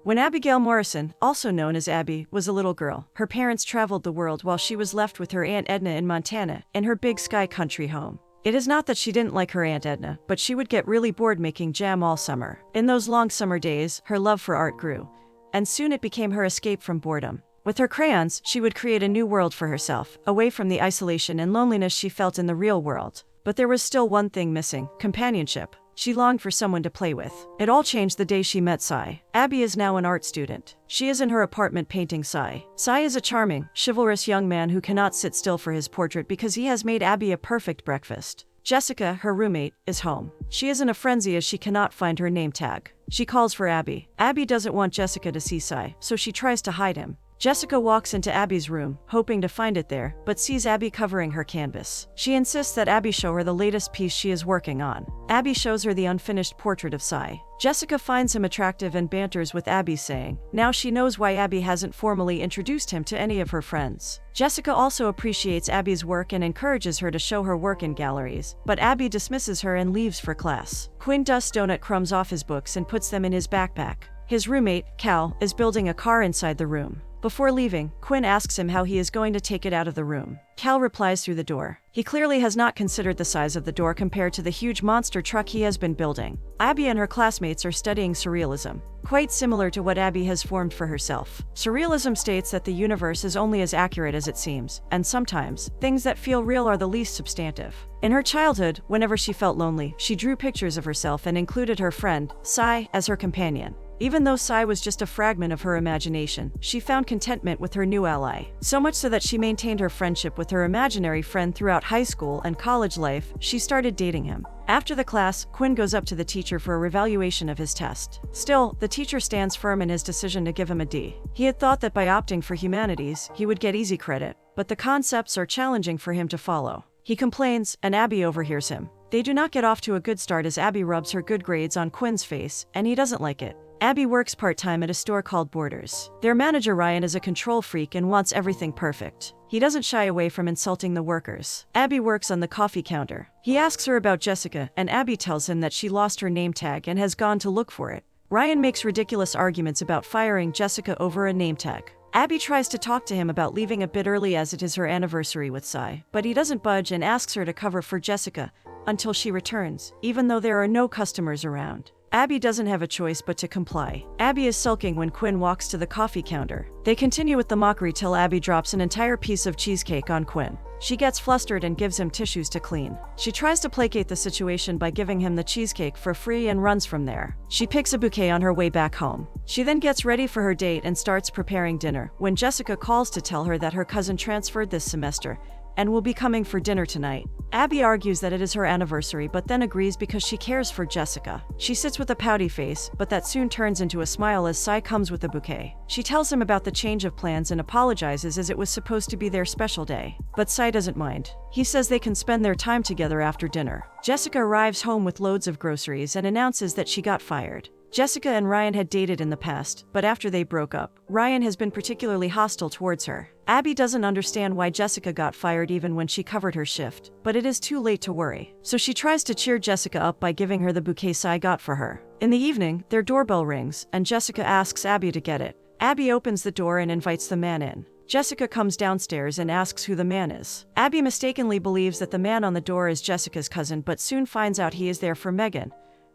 When Abigail Morrison, also known as Abby, was a little girl, her parents traveled the world while she was left with her Aunt Edna in Montana, in her Big Sky country home. It is not that she didn't like her Aunt Edna, but she would get really bored making jam all summer. In those long summer days, her love for art grew, and soon it became her escape from boredom. With her crayons, she would create a new world for herself, away from the isolation and loneliness she felt in the real world. But there was still one thing missing: companionship. She longed for someone to play with. It all changed the day she met Cy. Abby is now an art student. She is in her apartment painting Cy. Cy is a charming, chivalrous young man who cannot sit still for his portrait because he has made Abby a perfect breakfast. Jessica, her roommate, is home. She is in a frenzy as she cannot find her name tag. She calls for Abby. Abby doesn't want Jessica to see Cy, so she tries to hide him. Jessica walks into Abby's room, hoping to find it there, but sees Abby covering her canvas. She insists that Abby show her the latest piece she is working on. Abby shows her the unfinished portrait of Cy. Jessica finds him attractive and banters with Abby, saying, now she knows why Abby hasn't formally introduced him to any of her friends. Jessica also appreciates Abby's work and encourages her to show her work in galleries, but Abby dismisses her and leaves for class. Quinn dusts donut crumbs off his books and puts them in his backpack. His roommate, Cal, is building a car inside the room. Before leaving, Quinn asks him how he is going to take it out of the room. Cal replies through the door. He clearly has not considered the size of the door compared to the huge monster truck he has been building. Abby and her classmates are studying surrealism, quite similar to what Abby has formed for herself. Surrealism states that the universe is only as accurate as it seems, and sometimes, things that feel real are the least substantive. In her childhood, whenever she felt lonely, she drew pictures of herself and included her friend, Cy, as her companion. Even though Cy was just a fragment of her imagination, she found contentment with her new ally. So much so that she maintained her friendship with her imaginary friend throughout high school and college life. She started dating him. After the class, Quinn goes up to the teacher for a revaluation of his test. Still, the teacher stands firm in his decision to give him a D. He had thought that by opting for humanities, he would get easy credit, but the concepts are challenging for him to follow. He complains, and Abby overhears him. They do not get off to a good start as Abby rubs her good grades on Quinn's face, and he doesn't like it. Abby works part-time at a store called Borders. Their manager Ryan is a control freak and wants everything perfect. He doesn't shy away from insulting the workers. Abby works on the coffee counter. He asks her about Jessica, and Abby tells him that she lost her name tag and has gone to look for it. Ryan makes ridiculous arguments about firing Jessica over a name tag. Abby tries to talk to him about leaving a bit early as it is her anniversary with Cy, but he doesn't budge and asks her to cover for Jessica until she returns, even though there are no customers around. Abby doesn't have a choice but to comply. Abby is sulking when Quinn walks to the coffee counter. They continue with the mockery till Abby drops an entire piece of cheesecake on Quinn. She gets flustered and gives him tissues to clean. She tries to placate the situation by giving him the cheesecake for free and runs from there. She picks a bouquet on her way back home. She then gets ready for her date and starts preparing dinner, when Jessica calls to tell her that her cousin transferred this semester and will be coming for dinner tonight. Abby argues that it is her anniversary but then agrees because she cares for Jessica. She sits with a pouty face, but that soon turns into a smile as Cy comes with a bouquet. She tells him about the change of plans and apologizes as it was supposed to be their special day. But Cy doesn't mind. He says they can spend their time together after dinner. Jessica arrives home with loads of groceries and announces that she got fired. Jessica and Ryan had dated in the past, but after they broke up, Ryan has been particularly hostile towards her. Abby doesn't understand why Jessica got fired even when she covered her shift, but it is too late to worry. So she tries to cheer Jessica up by giving her the bouquet Cy got for her. In the evening, their doorbell rings, and Jessica asks Abby to get it. Abby opens the door and invites the man in. Jessica comes downstairs and asks who the man is. Abby mistakenly believes that the man on the door is Jessica's cousin, but soon finds out he is there for Megan,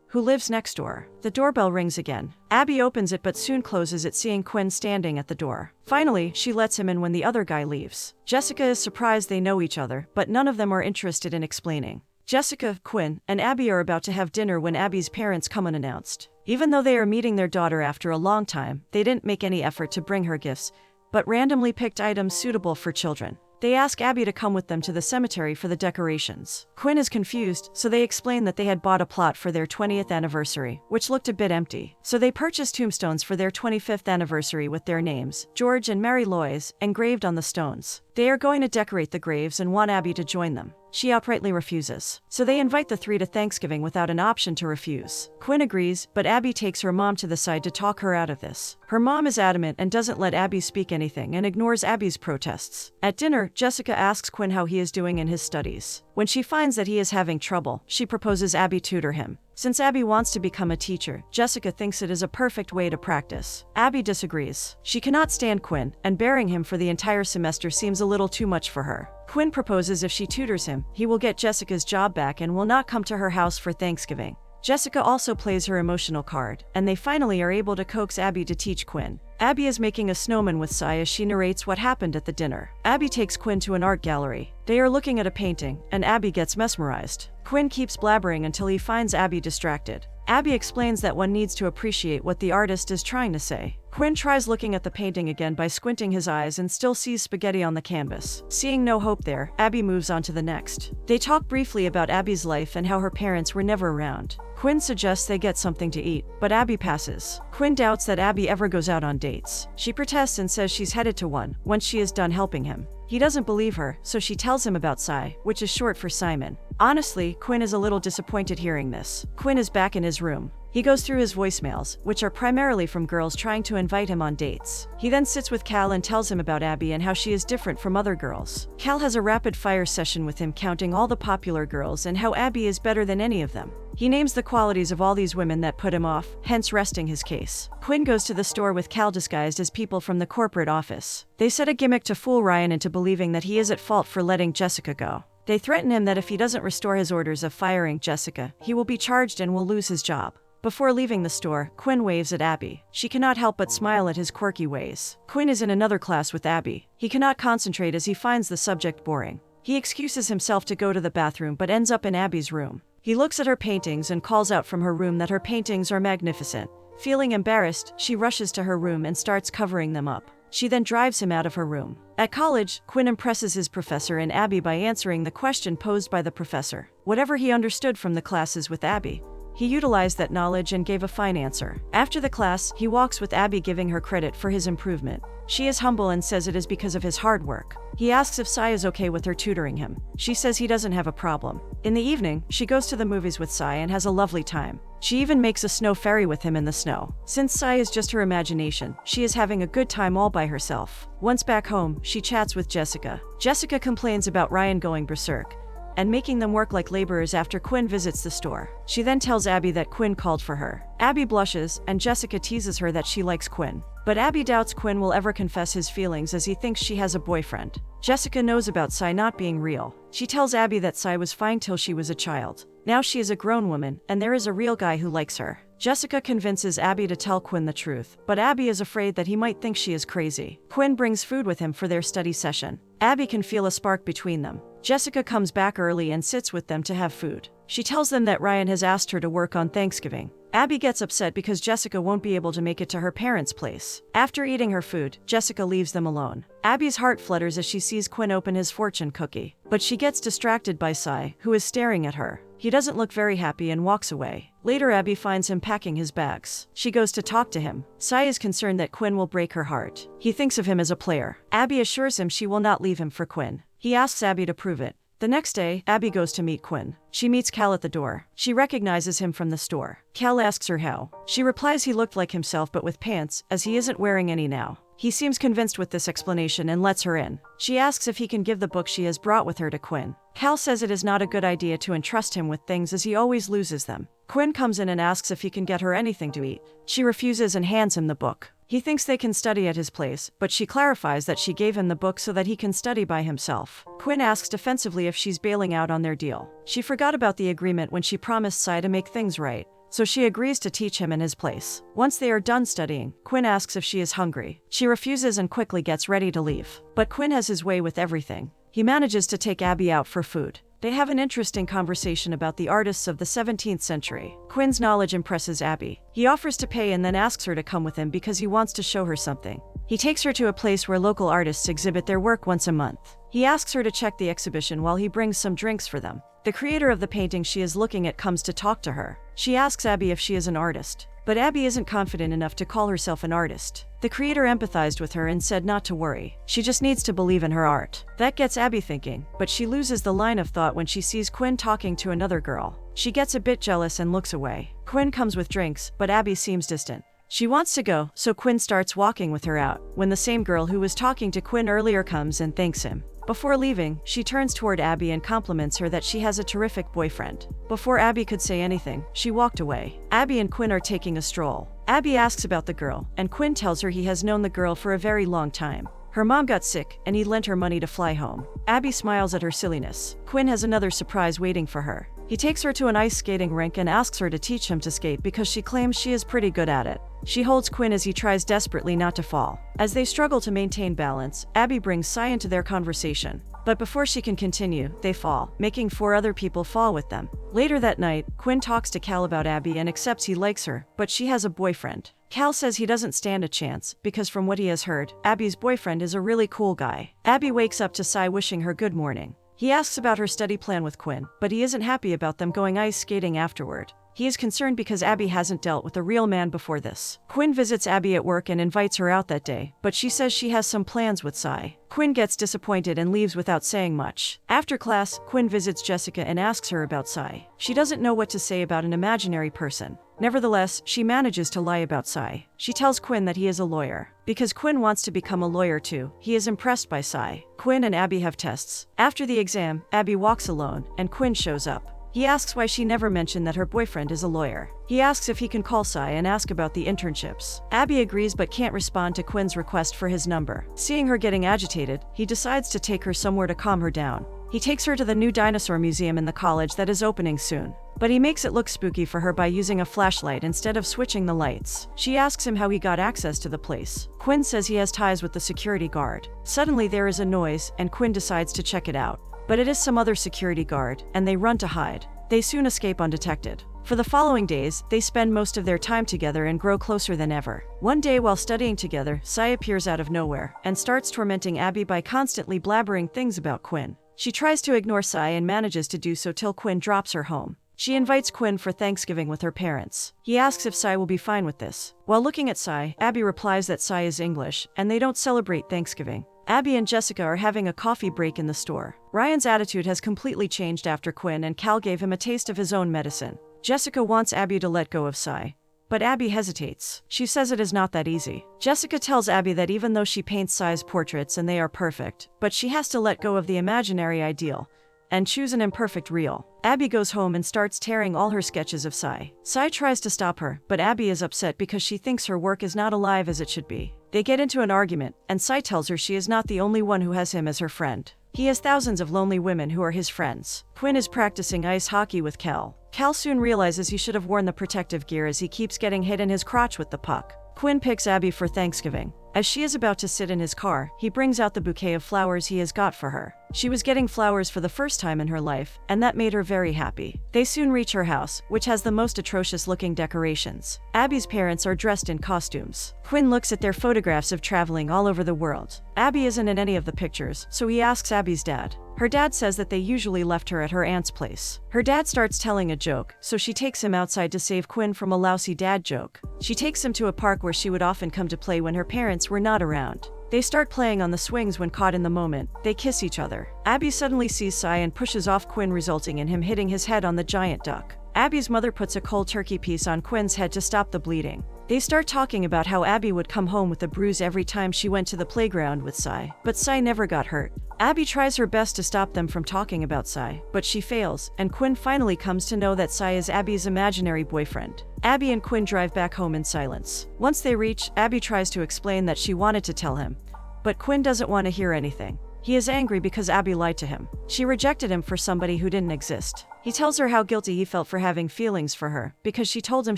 who lives next door. The doorbell rings again. Abby opens it but soon closes it, seeing Quinn standing at the door. Finally, she lets him in when the other guy leaves. Jessica is surprised they know each other, but none of them are interested in explaining. Jessica, Quinn, and Abby are about to have dinner when Abby's parents come unannounced. Even though they are meeting their daughter after a long time, they didn't make any effort to bring her gifts, but randomly picked items suitable for children. They ask Abby to come with them to the cemetery for the decorations. Quinn is confused, so they explain that they had bought a plot for their 20th anniversary, which looked a bit empty. So they purchased tombstones for their 25th anniversary with their names, George and Mary Lois, engraved on the stones. They are going to decorate the graves and want Abby to join them. She outrightly refuses. So they invite the three to Thanksgiving without an option to refuse. Quinn agrees, but Abby takes her mom to the side to talk her out of this. Her mom is adamant and doesn't let Abby speak anything and ignores Abby's protests. At dinner, Jessica asks Quinn how he is doing in his studies. When she finds that he is having trouble, she proposes Abby tutor him. Since Abby wants to become a teacher, Jessica thinks it is a perfect way to practice. Abby disagrees. She cannot stand Quinn, and bearing him for the entire semester seems a little too much for her. Quinn proposes if she tutors him, he will get Jessica's job back and will not come to her house for Thanksgiving. Jessica also plays her emotional card, and they finally are able to coax Abby to teach Quinn. Abby is making a snowman with Sai as she narrates what happened at the dinner. Abby takes Quinn to an art gallery. They are looking at a painting, and Abby gets mesmerized. Quinn keeps blabbering until he finds Abby distracted. Abby explains that one needs to appreciate what the artist is trying to say. Quinn tries looking at the painting again by squinting his eyes and still sees spaghetti on the canvas. Seeing no hope there, Abby moves on to the next. They talk briefly about Abby's life and how her parents were never around. Quinn suggests they get something to eat, but Abby passes. Quinn doubts that Abby ever goes out on dates. She protests and says she's headed to one once she is done helping him. He doesn't believe her, so she tells him about Sai, which is short for Simon. Honestly, Quinn is a little disappointed hearing this. Quinn is back in his room. He goes through his voicemails, which are primarily from girls trying to invite him on dates. He then sits with Cal and tells him about Abby and how she is different from other girls. Cal has a rapid-fire session with him counting all the popular girls and how Abby is better than any of them. He names the qualities of all these women that put him off, hence resting his case. Quinn goes to the store with Cal disguised as people from the corporate office. They set a gimmick to fool Ryan into believing that he is at fault for letting Jessica go. They threaten him that if he doesn't restore his orders of firing Jessica, he will be charged and will lose his job. Before leaving the store, Quinn waves at Abby. She cannot help but smile at his quirky ways. Quinn is in another class with Abby. He cannot concentrate as he finds the subject boring. He excuses himself to go to the bathroom but ends up in Abby's room. He looks at her paintings and calls out from her room that her paintings are magnificent. Feeling embarrassed, she rushes to her room and starts covering them up. She then drives him out of her room. At college, Quinn impresses his professor and Abby by answering the question posed by the professor. Whatever he understood from the classes with Abby, he utilized that knowledge and gave a fine answer. After the class, he walks with Abby, giving her credit for his improvement. She is humble and says it is because of his hard work. He asks if Sai is okay with her tutoring him. She says he doesn't have a problem. In the evening, she goes to the movies with Sai and has a lovely time. She even makes a snow ferry with him in the snow. Since Sai is just her imagination, she is having a good time all by herself. Once back home, she chats with Jessica. Jessica complains about Ryan going berserk and making them work like laborers after Quinn visits the store. She then tells Abby that Quinn called for her. Abby blushes, and Jessica teases her that she likes Quinn. But Abby doubts Quinn will ever confess his feelings as he thinks she has a boyfriend. Jessica knows about Sai not being real. She tells Abby that Sai was fine till she was a child. Now she is a grown woman, and there is a real guy who likes her. Jessica convinces Abby to tell Quinn the truth, but Abby is afraid that he might think she is crazy. Quinn brings food with him for their study session. Abby can feel a spark between them. Jessica comes back early and sits with them to have food. She tells them that Ryan has asked her to work on Thanksgiving. Abby gets upset because Jessica won't be able to make it to her parents' place. After eating her food, Jessica leaves them alone. Abby's heart flutters as she sees Quinn open his fortune cookie, but she gets distracted by Sai, who is staring at her. He doesn't look very happy and walks away. Later, Abby finds him packing his bags. She goes to talk to him. Sai is concerned that Quinn will break her heart. He thinks of him as a player. Abby assures him she will not leave him for Quinn. He asks Abby to prove it. The next day, Abby goes to meet Quinn. She meets Cal at the door. She recognizes him from the store. Cal asks her how. She replies he looked like himself but with pants, as he isn't wearing any now. He seems convinced with this explanation and lets her in. She asks if he can give the book she has brought with her to Quinn. Cal says it is not a good idea to entrust him with things as he always loses them. Quinn comes in and asks if he can get her anything to eat. She refuses and hands him the book. He thinks they can study at his place, but she clarifies that she gave him the book so that he can study by himself. Quinn asks defensively if she's bailing out on their deal. She forgot about the agreement when she promised Sai to make things right, so she agrees to teach him in his place. Once they are done studying, Quinn asks if she is hungry. She refuses and quickly gets ready to leave. But Quinn has his way with everything. He manages to take Abby out for food. They have an interesting conversation about the artists of the 17th century. Quinn's knowledge impresses Abby. He offers to pay and then asks her to come with him because he wants to show her something. He takes her to a place where local artists exhibit their work once a month. He asks her to check the exhibition while he brings some drinks for them. The creator of the painting she is looking at comes to talk to her. She asks Abby if she is an artist, but Abby isn't confident enough to call herself an artist. The creator empathized with her and said not to worry. She just needs to believe in her art. That gets Abby thinking, but she loses the line of thought when she sees Quinn talking to another girl. She gets a bit jealous and looks away. Quinn comes with drinks, but Abby seems distant. She wants to go, so Quinn starts walking with her out, when the same girl who was talking to Quinn earlier comes and thanks him. Before leaving, she turns toward Abby and compliments her that she has a terrific boyfriend. Before Abby could say anything, she walked away. Abby and Quinn are taking a stroll. Abby asks about the girl, and Quinn tells her he has known the girl for a very long time. Her mom got sick, and he lent her money to fly home. Abby smiles at her silliness. Quinn has another surprise waiting for her. He takes her to an ice skating rink and asks her to teach him to skate because she claims she is pretty good at it. She holds Quinn as he tries desperately not to fall. As they struggle to maintain balance, Abby brings Sai into their conversation. But before she can continue, they fall, making 4 other people fall with them. Later that night, Quinn talks to Cal about Abby and accepts he likes her, but she has a boyfriend. Cal says he doesn't stand a chance, because from what he has heard, Abby's boyfriend is a really cool guy. Abby wakes up to Sai wishing her good morning. He asks about her study plan with Quinn, but he isn't happy about them going ice skating afterward. He is concerned because Abby hasn't dealt with a real man before this. Quinn visits Abby at work and invites her out that day, but she says she has some plans with Sai. Quinn gets disappointed and leaves without saying much. After class, Quinn visits Jessica and asks her about Sai. She doesn't know what to say about an imaginary person. Nevertheless, she manages to lie about Sai. She tells Quinn that he is a lawyer. Because Quinn wants to become a lawyer too, he is impressed by Sai. Quinn and Abby have tests. After the exam, Abby walks alone, and Quinn shows up. He asks why she never mentioned that her boyfriend is a lawyer. He asks if he can call Sai and ask about the internships. Abby agrees but can't respond to Quinn's request for his number. Seeing her getting agitated, he decides to take her somewhere to calm her down. He takes her to the new dinosaur museum in the college that is opening soon. But he makes it look spooky for her by using a flashlight instead of switching the lights. She asks him how he got access to the place. Quinn says he has ties with the security guard. Suddenly there is a noise, and Quinn decides to check it out. But it is some other security guard, and they run to hide. They soon escape undetected. For the following days, they spend most of their time together and grow closer than ever. One day while studying together, Sai appears out of nowhere, and starts tormenting Abby by constantly blabbering things about Quinn. She tries to ignore Sai and manages to do so till Quinn drops her home. She invites Quinn for Thanksgiving with her parents. He asks if Sai will be fine with this. While looking at Sai, Abby replies that Sai is English, and they don't celebrate Thanksgiving. Abby and Jessica are having a coffee break in the store. Ryan's attitude has completely changed after Quinn and Cal gave him a taste of his own medicine. Jessica wants Abby to let go of Sai. But Abby hesitates. She says it is not that easy. Jessica tells Abby that even though she paints Sai's portraits and they are perfect, but she has to let go of the imaginary ideal and choose an imperfect real. Abby goes home and starts tearing all her sketches of Sai. Sai tries to stop her, but Abby is upset because she thinks her work is not alive as it should be. They get into an argument, and Sai tells her she is not the only one who has him as her friend. He has thousands of lonely women who are his friends. Quinn is practicing ice hockey with Cal. Cal soon realizes he should have worn the protective gear as he keeps getting hit in his crotch with the puck. Quinn picks Abby for Thanksgiving. As she is about to sit in his car, he brings out the bouquet of flowers he has got for her. She was getting flowers for the first time in her life, and that made her very happy. They soon reach her house, which has the most atrocious-looking decorations. Abby's parents are dressed in costumes. Quinn looks at their photographs of traveling all over the world. Abby isn't in any of the pictures, so he asks Abby's dad. Her dad says that they usually left her at her aunt's place. Her dad starts telling a joke, so she takes him outside to save Quinn from a lousy dad joke. She takes him to a park where she would often come to play when her parents were not around. They start playing on the swings when caught in the moment. They kiss each other. Abby suddenly sees Sai and pushes off Quinn, resulting in him hitting his head on the giant duck. Abby's mother puts a cold turkey piece on Quinn's head to stop the bleeding. They start talking about how Abby would come home with a bruise every time she went to the playground with Sai, but Sai never got hurt. Abby tries her best to stop them from talking about Sai, but she fails, and Quinn finally comes to know that Sai is Abby's imaginary boyfriend. Abby and Quinn drive back home in silence. Once they reach, Abby tries to explain that she wanted to tell him, but Quinn doesn't want to hear anything. He is angry because Abby lied to him. She rejected him for somebody who didn't exist. He tells her how guilty he felt for having feelings for her, because she told him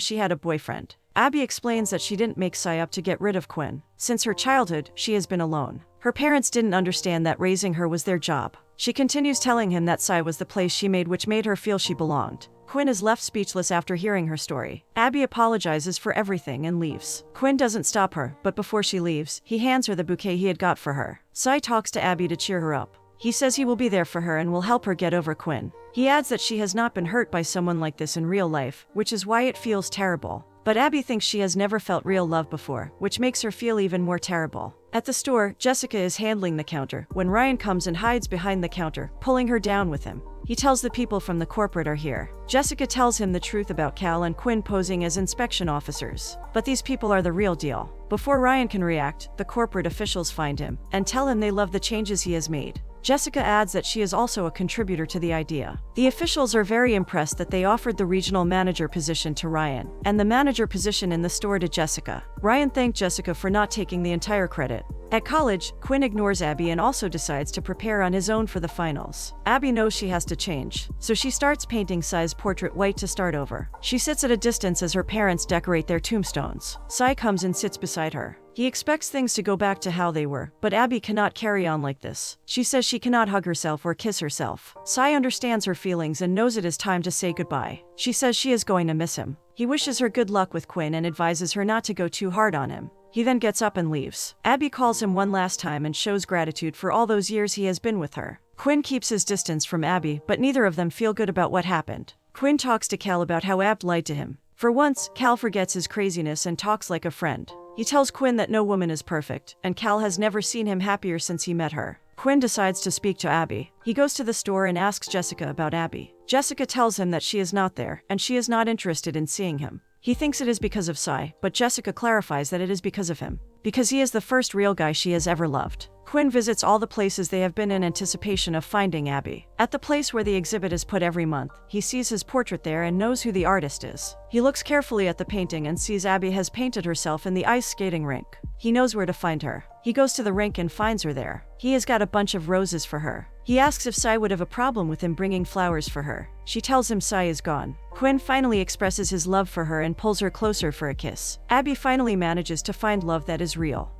she had a boyfriend. Abby explains that she didn't make Sai up to get rid of Quinn. Since her childhood, she has been alone. Her parents didn't understand that raising her was their job. She continues telling him that Sai was the place she made, which made her feel she belonged. Quinn is left speechless after hearing her story. Abby apologizes for everything and leaves. Quinn doesn't stop her, but before she leaves, he hands her the bouquet he had got for her. Sai talks to Abby to cheer her up. He says he will be there for her and will help her get over Quinn. He adds that she has not been hurt by someone like this in real life, which is why it feels terrible. But Abby thinks she has never felt real love before, which makes her feel even more terrible. At the store, Jessica is handling the counter when Ryan comes and hides behind the counter, pulling her down with him. He tells the people from the corporate are here. Jessica tells him the truth about Cal and Quinn posing as inspection officers. But these people are the real deal. Before Ryan can react, the corporate officials find him and tell him they love the changes he has made. Jessica adds that she is also a contributor to the idea. The officials are very impressed that they offered the regional manager position to Ryan, and the manager position in the store to Jessica. Ryan thanked Jessica for not taking the entire credit. At college, Quinn ignores Abby and also decides to prepare on his own for the finals. Abby knows she has to change, so she starts painting Sai's portrait white to start over. She sits at a distance as her parents decorate their tombstones. Sai comes and sits beside her. He expects things to go back to how they were, but Abby cannot carry on like this. She says she cannot hug herself or kiss herself. Sai understands her feelings and knows it is time to say goodbye. She says she is going to miss him. He wishes her good luck with Quinn and advises her not to go too hard on him. He then gets up and leaves. Abby calls him one last time and shows gratitude for all those years he has been with her. Quinn keeps his distance from Abby, but neither of them feel good about what happened. Quinn talks to Cal about how Abby lied to him. For once, Cal forgets his craziness and talks like a friend. He tells Quinn that no woman is perfect, and Cal has never seen him happier since he met her. Quinn decides to speak to Abby. He goes to the store and asks Jessica about Abby. Jessica tells him that she is not there, and she is not interested in seeing him. He thinks it is because of Sai, but Jessica clarifies that it is because of him. Because he is the first real guy she has ever loved. Quinn visits all the places they have been in anticipation of finding Abby. At the place where the exhibit is put every month, he sees his portrait there and knows who the artist is. He looks carefully at the painting and sees Abby has painted herself in the ice skating rink. He knows where to find her. He goes to the rink and finds her there. He has got a bunch of roses for her. He asks if Sai would have a problem with him bringing flowers for her. She tells him Sai is gone. Quinn finally expresses his love for her and pulls her closer for a kiss. Abby finally manages to find love that is real.